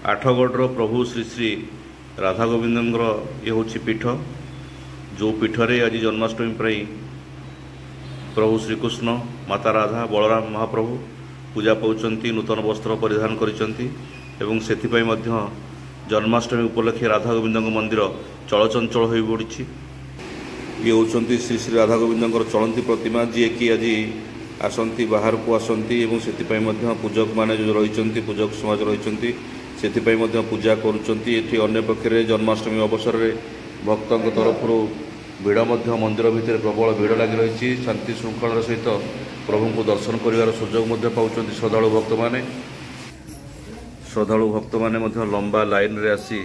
आठगढ़ प्रभु श्री श्री राधा गोविंद ये हूँ पीठ जो पीठरे आज जन्माष्टमी पर प्रभु श्रीकृष्ण माता राधा बलराम महाप्रभु पूजा पाँच नूतन वस्त्र परिधान कर जन्माष्टमी उपलक्षे राधा गोविंद मंदिर चलचंचल हो पड़ी। ये होती श्री श्री राधा गोविंद चलती प्रतिमा जी कि आज आसती बाहर को आसती से पूजक मान जो रही पूजक समाज रही से पूजा करुँच। पक्षे जन्माष्टमी अवसर में भक्तों तरफ भिड़ मंदिर भितर प्रबल भिड़ लगी रही शांति श्रृंखलार सहित प्रभु को दर्शन कर सुजोग पाँच श्रद्धालु भक्त मैंने लंबा लाइन रे आसी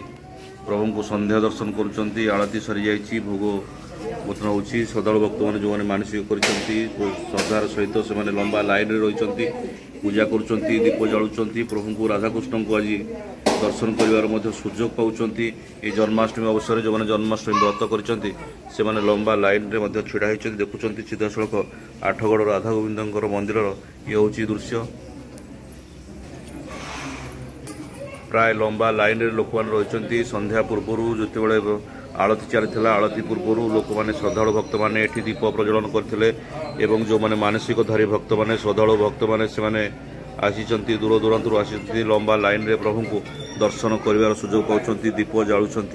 प्रभु को संध्या दर्शन करुँच। आलती सरी जाइए भोग हो श्रद्धालु भक्त मैंने जो मानसिक कर श्रद्धार सहित से लंबा लाइन रे रही पूजा करुँच दीप जालुंट प्रभु को राधाकृष्ण को आज दर्शन कर सुजोग पाँच। ये जन्माष्टमी अवसर में जो मैंने जन्माष्टमी व्रत कर लंबा लाइन रे छिड़ा होती देखुं सीधासख आठगढ़ राधा गोविंद मंदिर ये हूँ दृश्य। प्राय लंबा लाइन रे लोक मैंने रही संध्या पूर्वर जो आलती चली आलती पूर्वर लोक मैंने श्रद्धालु भक्त मैंने दीप प्रज्वलन करते जो मैंने मानसिकधारी भक्त मैंने श्रद्धालु भक्त मैंने से आसी दूर दूरांतर आसी लंबा लाइन रे प्रभु को दर्शन कर सुजोग पाँच दीप जालुंट।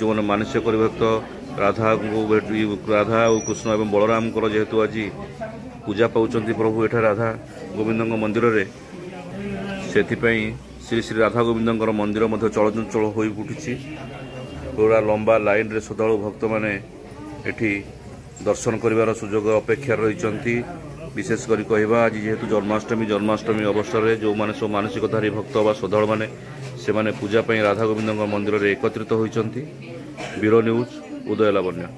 जो मैंने मानसिक भक्त राधा और कृष्ण और बलराम जेहेतु आज पूजा पाँच प्रभु एठा राधा गोविंद मंदिर रे से श्री श्री राधा गोविंद मंदिर चलचंचल हो उठी। पूरा लंबा लाइन रे श्रद्धालु भक्त मैंने एठी दर्शन कर सुजोग अपेक्षा रही। विशेषकर कहवा आज जेहेतु जन्माष्टमी अवसर में जो मैंने सब मानसिकधारी भक्त व श्रद्धालु मैंने से पूजापी राधा गोविंद मंदिर में एकत्रित होती। ब्यूरो न्यूज उदय लावण्य।